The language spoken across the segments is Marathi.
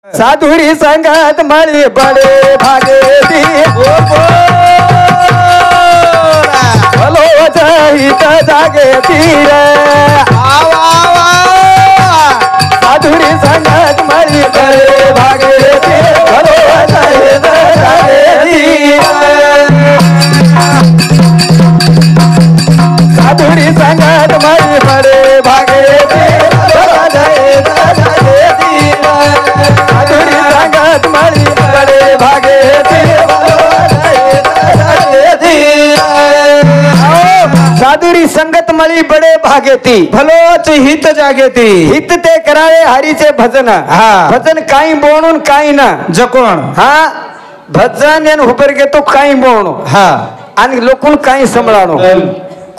साधुरी संगत मळी बडे भागेती भलो हित जागेती रे साधुरी संगत मळी बडे भागेती भलो हित जागेती साधुरी संगत मळी बडे भागेती साधुरी संगत मळी बडे भागेती भलोच हित जागेती हित ते करावे हरीचे भजन भजन काही बोलून काही ना जकोण भजन यान हुबर घेतो काही बोलणो आणि लोकून काही संभळाणो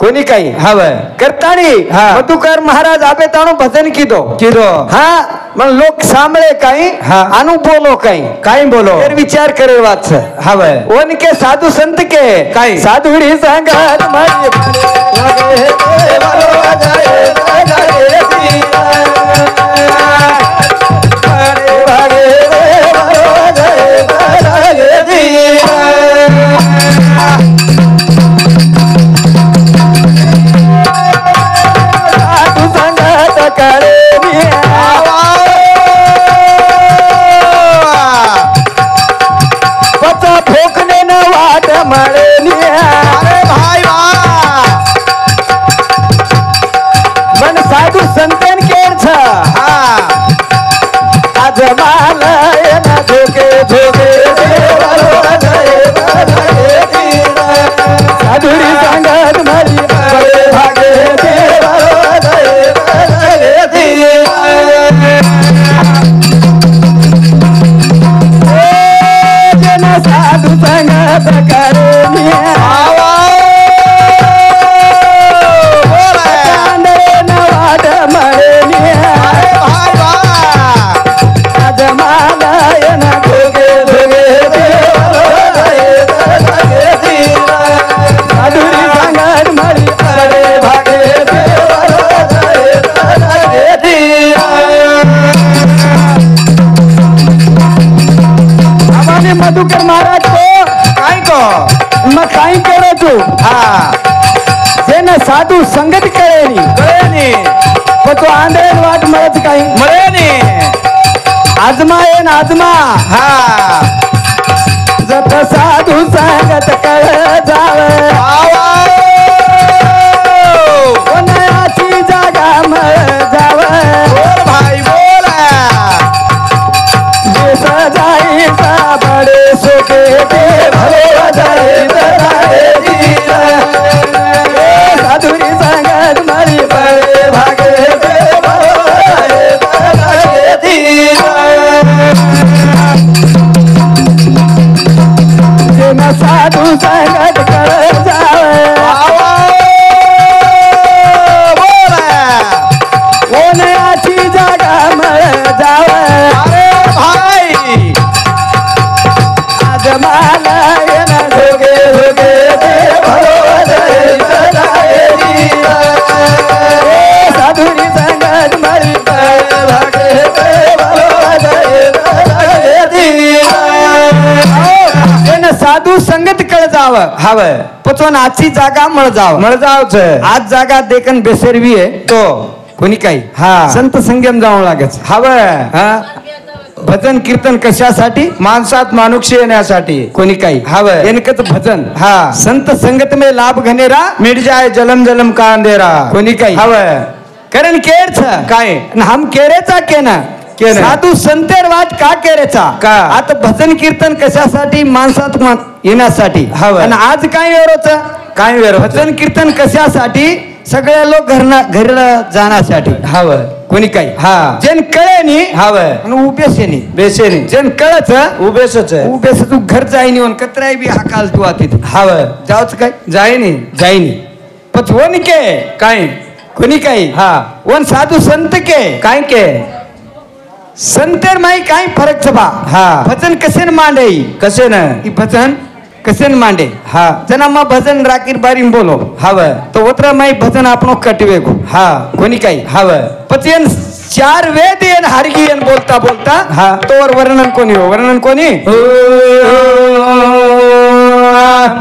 कोणी काही हवय करताणी मधुकर महाराज आपे ताणो भजन कीधो मग लोक सांभळे काही आनु बोलो काही बोलो फिर विचार करे वाच हवय उनके साधु संत के काही साधुरी संगत मधुकर महाराज को मैं काही करो तू जेना साधु संगत करेनी पण तो आंधळे वाट मळत काही मळेनी आजमा येन आजमा जत साधु संगत कर जावे कोणाची जागा मळ जावे भाई बोला जे सजाई सा बडे सुखे ते भलो जाई साधुरी संगत मळी बडे भागेती जेना साधु संगत कर जावे कोणाची जागा मळ जावे भाई आजमाला येना जोगे जोगे ते भलो जाई साधुरी संगत मळी बडे भागेती भलो जाई साधू संगत कळ जाव हवय पचवून आजची जागा मळ जावच आज जागा देखन बेसरवी आहे तो कोणी काही संत संगम जावं लागेल हवय भजन कीर्तन कशासाठी माणसात मानुक्षी येण्यासाठी कोणी काही हवय इनकत भजन संत संगत में लाभ घनेरा मिट जाए जलम जलम का अंधेरा कोणी काही हवय कारण केर काय हम केरेचा केना साधू संतेर वाट का केरेचा का आता भजन कीर्तन कशासाठी माणसात येण्यासाठी आणि आज काय वेरोच काय वेर भजन कीर्तन कशासाठी सगळे लोक घरला जाण्यासाठी हवं कोणी काही जेन कळेनी हवय उभेसेनी बेसेनी जेन कळच उभेस तू घर जाईनी वन कतराय बी हाकाल तू आती हवय जाऊच काय जाईनी पच वन के काय कोणी काही वन साधू संत के काय के संतेर माई काही फरक छबा भजन कसे मांडे कसे न भजन कसे मांडे जना मा भजन राकीर बारी बोलो हवय तो उतरा माई भजन आपनो कटवे को कोणी काही हवय पचेन चार वेद येन हारगी येन बोलता बोलता हा तोवर वर्णन कोणी हो वर्णन कोणी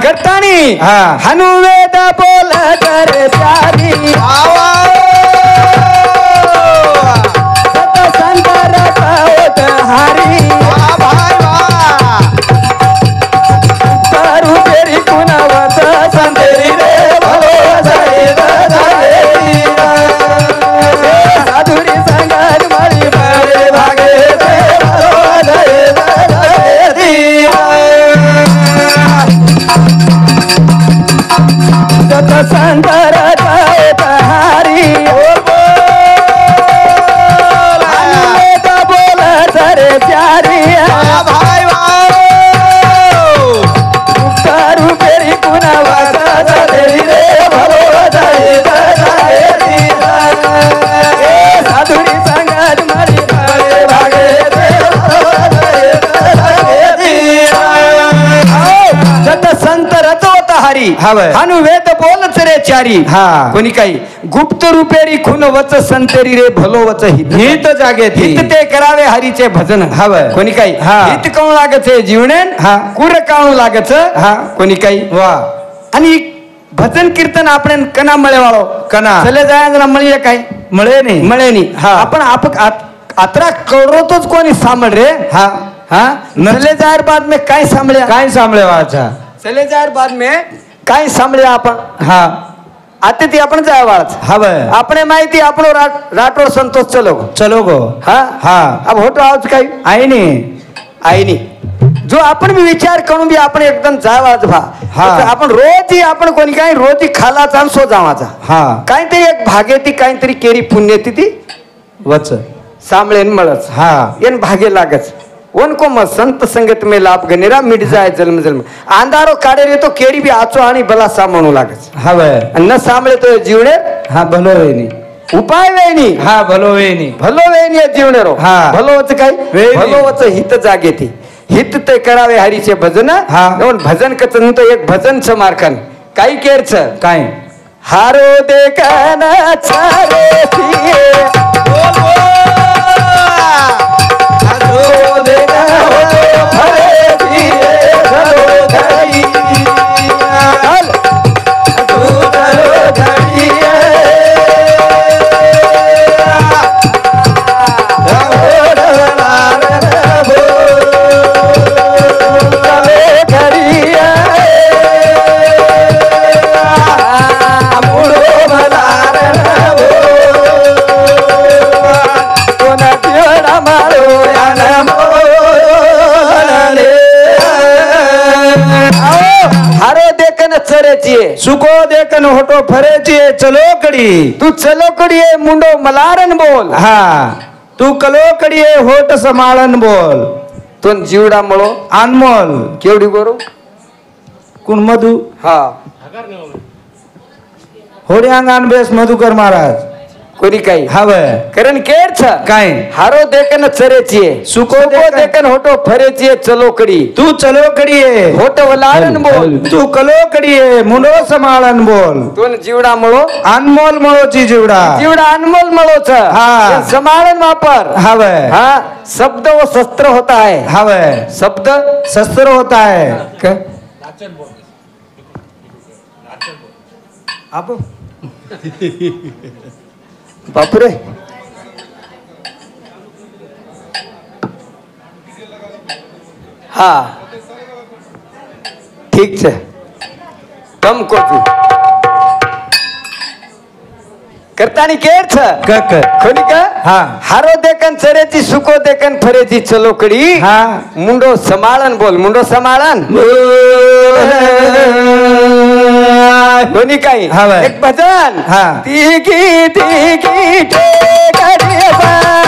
करतानी हा हनुवेद बोल करे प्यारी सत संतर पावत हारी करू तेरी कुणावत संतेरी रे भलो साधुरी संगत मारी मारे भागे सत संतर पावत हारी बोल सरे प्यारी हानु वेद बोलच रे चारी हा कोणी काही गुप्त रुपेरी खून वच संतेरी रे भलो वच हित जागे हित ते करावे हरीचे भजन हवं कोणी काही हित काऊन लागत जीवनेन कुर काऊन लागत कोणी काही वा आणि भजन कीर्तन આપણે કના મળે વાળો કના ચલે જાય ના મળીએ કાઈ મળે નહીં आपण આતરા કરો તો જ કોની સાંભળ રે ચલે જાય बाद में કાઈ સાંભળ્યા વાછા चले जायर बाद में काय सांभळ्या आपण आता ती आपण जायवाच हवं आपणे माहिती आपण राठोड संतोष चलो गो अब होतो आज काय आई नी जो आपण भी विचार करून भी आपण एकदम जायवाच आपण रोज ही आपण कोणी काय रोज ही खालाचा आणि सो जावाचा काहीतरी एक भागेती काहीतरी केरी पुण्यती ती वच सांभळेन मळच येन भागे लागच उनको मत संत संगत में लाभ गनेरा मिट जाए जन्म जन्म अंधारो काढे रे तो केड़ी भी आचो आणि भला सामणू लागच हवे न सांभळे तो जीवने भलो वेनी उपाय वेनी भलो वेनी जीवने रो भलो वच काय भलो वच हित जागे ती हित ते करावे हरीचे भजन भजन कचन तो एक भजन छ मार्कन काही केर छ काय हारो देखन छारे थिए सुको देखन होटो फरे चिये चलो कड़ी तू चलो कड़ी मुंडो मलारन बोल तू कलो कड़ी होट समाळन बोल तो जीवडा मळो अनमोल केवडी गोरो कुण मधु होड्यांगान बेस मधुकर महाराज कोणी काही कारण केर छ काय हारो देखन चरे चिये सुको देखन होटो फरे चिये चलो कड़ी तू चलो कड़ी होटो वलारन बोल तू कलो कड़ी मुंडो समाळन बोल तो जीवडा मळो अनमोल मळो ची जीवडा अनमोल मळो छ समाळन वापर शब्द वो शस्त्र होता है शब्द शस्त्र होता है आप बापरे ठीक है कम को करतानी केर छ कोणी का हारो देखन चरेची सुको देखन फरेची चलो कडी मुंडो समाळन बोल मुंडो समाळन कोणी काही एक भजन तिघी तिघी ठेकडी बा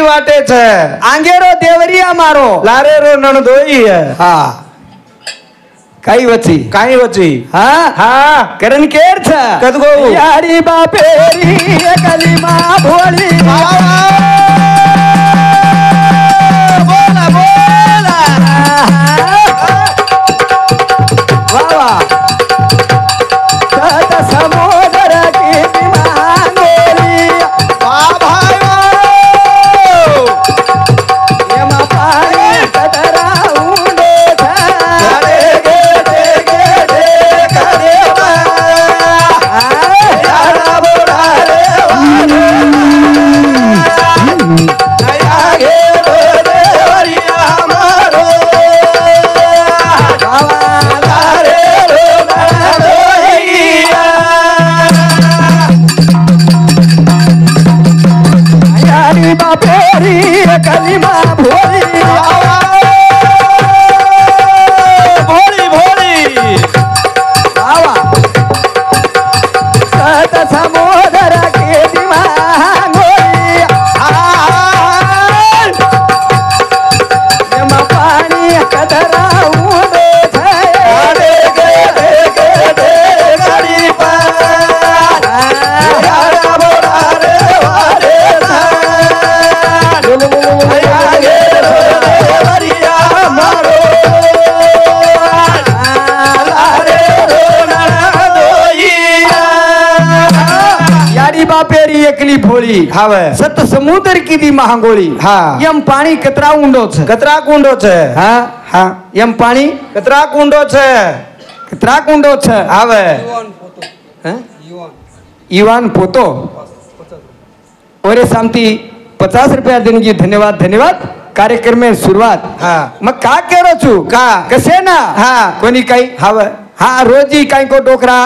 वाटे छे आंगेरो देवरिया मारो लारे रो नणदोई है हा काही वची काही वची हा हा करण केर छ कदगो यारी बापेरी कलिमा भोली बोला बोला वावा सत समुद्र की विमानोली भाई एमा पाणी कतरा उंडे अरे गे करे यारा बोला रे नया गे देवरिया मारो रे रो नणदोइया यारी बापेरी कलिमा भोली भोली भोली वावा सत समुद्र की विमानोली एमा पाणी कतरा उंडे अरे गे गरी यारा बोला रे वारे नया गे देवरिया मारो रे रो नणदोइया यारी बापेरी एकली भोळी हावे सत समुद्र की दी महागोळी हा. यम पाणी कतरा उंडो छ कतरा कुंडो छे हा हा यम पाणी कतरा कुंडो छे कतरा कुंडो छ हावे हाँ? ईवान पोतो और सामती 50 रुपया देने की धन्यवाद धन्यवाद कार्यक्रम में शुरुआत हा. मग का केरो छु का? कसे ना हा. कोणी काही हावे हा रोजी काही को डोकरा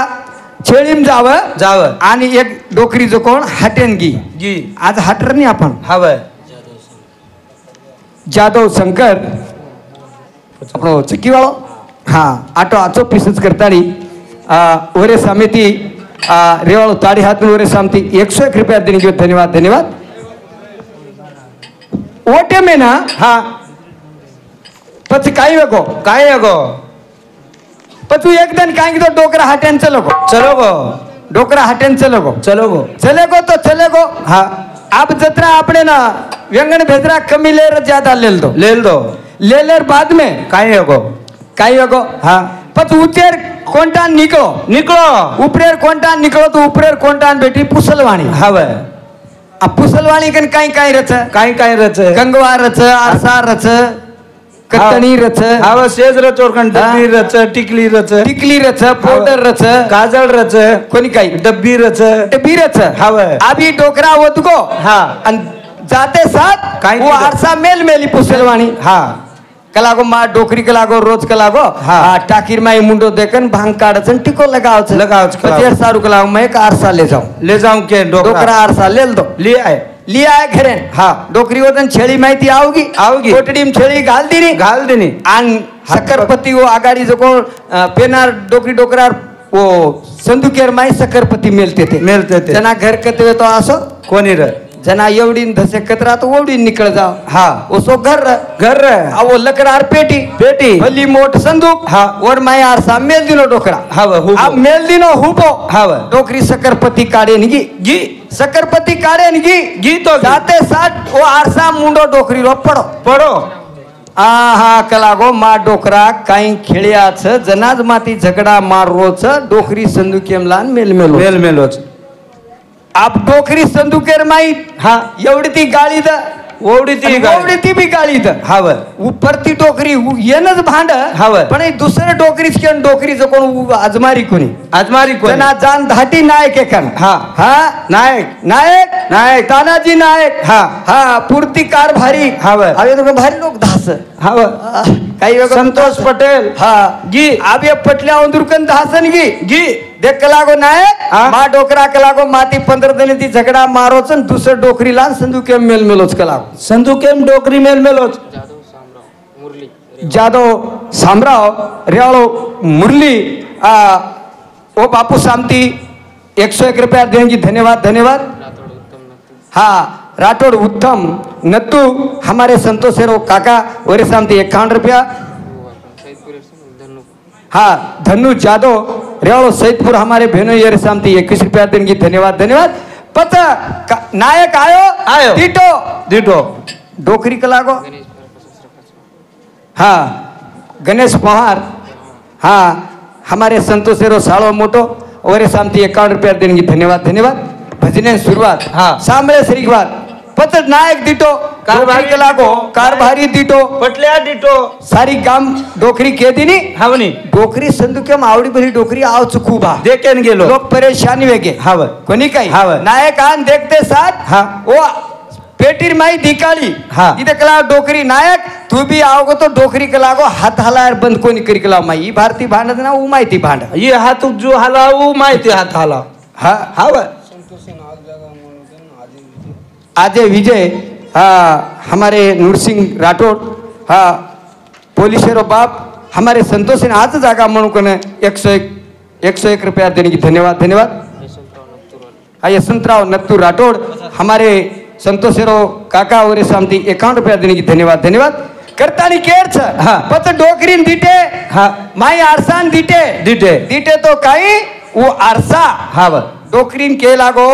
छेळीम जाव जाव आणि एक डोकरी जो कोण हाटेन गी जी आज हाटर नाही आपण हावे जाधव शंकर આપણો ચક્કીવાળો હા આટો આચો પીસજ કરતાડી ઓરે સામેથી રેવાળો તાળી હાથનું ઓરે સામથી 101 રૂપિયા દેની ગયો ધન્યવાદ ધન્યવાદ ઓટે મે ના હા પછી કાઈ વેગો काय गो પછી એક दिन કાઈ તો ડોકરા હાટેન ચલો ગો चलो गो ડોકરા હાટેન ચલો ગો चलो गो ચલે ગો हाँ આપ જત્રા આપણે ના વ્યંગણ ભેદરા કમી લેર જ્યાદા લેલ દો लेल दो લેલર બાદ में काय गो કાઈ વેગો हाँ પછી ઉચેર કોંટાન નીકળો निकलो ઉપરેર કોંટાન નીકળો તો ઉપરેર કોંટાન બેઠી પુસલવાણી हावे આ પુસલવાણી કન કાઈ કાઈ રચ काय रचे ગંગવા રચ આરસા રચ કતણી રચ हावे सेज रच और डब्बी रच टिकली रच टिकली रच पावडर रच काजल रच कोणी काही डब्बी रच डबी रच हावे आभी डोकरा ओतको हाँ अन जाते साथ काई वो कीधं? आरसा मेल मेली पुसलवाणी हाँ कलागो मा डोकरी कलागो रोज कलागो हाँ. टाकीर माई मुंडो देखन भांग काढच टिको लगावच लगावच, પછી સારું કલાગો मैं एक आरसा ले जाऊं ले जाऊं के डोकरा डोकरा आरसा लेल दो ले आए लिया आहे घरे हा. डोकरी वतन छेळी माहिती आवगी आवगी. कोटडीम छेळी घाल दिनी घाल देनी आणि सकरपती वो आगाडी जो कोण पेनार डोकरी डोकरार वो संदुकेर माई सकरपती मेलते थे मेलते थे. जना घर कतवे तो असो कोणी रे जना एवढीन धसे कतरा तो ओवडीन निकळ जाव हा उसो घर घर रे वो लकडार पेटी पेटी भली मोठ संदूक हा. वर माई आरसा मेल दिनो डोकरा हावे हुबो. आ मेल दिनो हुबो हावे. डोकरी सकरपती काढे निगी गी सकरपती काढे निगी गी तो गी. जाते साथ वो आरसा मुंडो डोकरी रो पडो पडो हा कलागो मा डोकरा काही खेळ्याच जनाज माती झगडा मारोच डोकरी संदुकेमलान मेलमेलो मेल मेलोच आप डोकरी संदुकेर माई हा एवढी ती गाळी द ओवडी ती एवढी ती बी गाळी द हावे उपरती डोकरी येनच भांड हावे. पण हे दुसरं डोकरीच किंवा डोकरीचं कोण आजमारी कोणी आजमारी कोणी जना जान धाटी नायक एकान हा. हा नायक नायक नायक तानाजी नायक हा. हा पुरती कार भारी हावे. हवे तो भारी लोक धास हावे काही वेगळं संतोष पटेल हा गी आबे पटल्या उंदुरकन धासन गी गी देख कलागो नायक हा. मा डोकरा कलागो माती 15 दिनी ती झगडा मारोच आणि दुसरं डोकरी लान संदुके मेल मेलोच कलागो संधू केम डोकरी मेल मेलोच जादव सामराव रेवाळो मुरली ओ बापू सामती 101 रुपया देंगी धन्यवाद धन्यवाद हा राठौड़ उत्तम नत्तू हमारे संतोष सेरो काका और सामने 51 रुपया। हाँ धनु जादव रेवाड़ो सैदपुर हमारे बहनों ये सामने 21 रुपया देंगे। धन्यवाद धन्यवाद। पता नायक आयो दीटो दीटो डोकरी कलागो। हाँ गणेश पहाड़ हाँ हमारे संतोष सेरो सालो मोटो और सामने 51 रुपया देंगे। धन्यवाद धन्यवाद। भजने शुरुआत हाँ सामने श्रीवाद पत्र नायक दीटो कारभारी कलागो कारभारी दीटो पटल्या दीटो सारी गाम डोकरी के दिनी हावनी डोकरी संदुके आवडी भरी डोकरी आव चुकूबा देखेन गेलो लोक परेशानी वेगे हाव कोणी काही हाव नायक आन देखते साथ हाँ ओ पेटीर माई दिकाली हाँ इथे कला डोकरी नायक तू भी आओगो तो डोकरी कलागो हात हलायर बंद कोणी करी कला माई ही भारती भांडत ना ऊ माहिती भांड ये हात जो हलावू माहिती हात हाला हा हाव अजय विजय हमारे नूरसिंह राठौड़ हाँ पोलिसेरो बाप हमारे संतोष ने आज जागा म्हणून कोण 101 रुपया देने की। धन्यवाद धन्यवाद। हाँ यशवंतराव नत्तू राठौड़ हमारे संतोषेरो काका और सामती 51 रुपया देने की। धन्यवाद धन्यवाद। करतानी केर छ हाँ पत डोकरीन दीटे हाँ माई आरसान दीटे दीटे दीटे तो काही वो आरसा हाव डोकरीन के लागो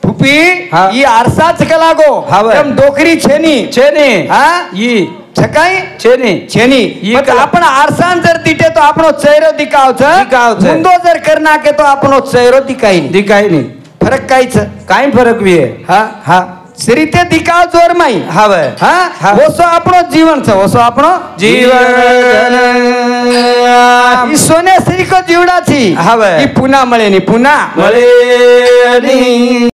फुपी हाँ ये आरसाच के लागो हाव एम डोकरी छेनी छेनी हाँ ये छकाई छेनी छेनी ये मत आपण आरसान जर दीटे तो आपनो चेहरो दिखाव छ मुंडो जर करना के तो आपनो चेहरो दिखाई नहीं फरक काही छ काही फरक भी है हाँ हाँ शरीते दिखाव जोर माई हाव हाँ वो सो आपनो जीवन छ वो सो आपनो जीवन ई सोने श्री को जीवडा छी हाव ई पुना मळे नी पुना मळे नी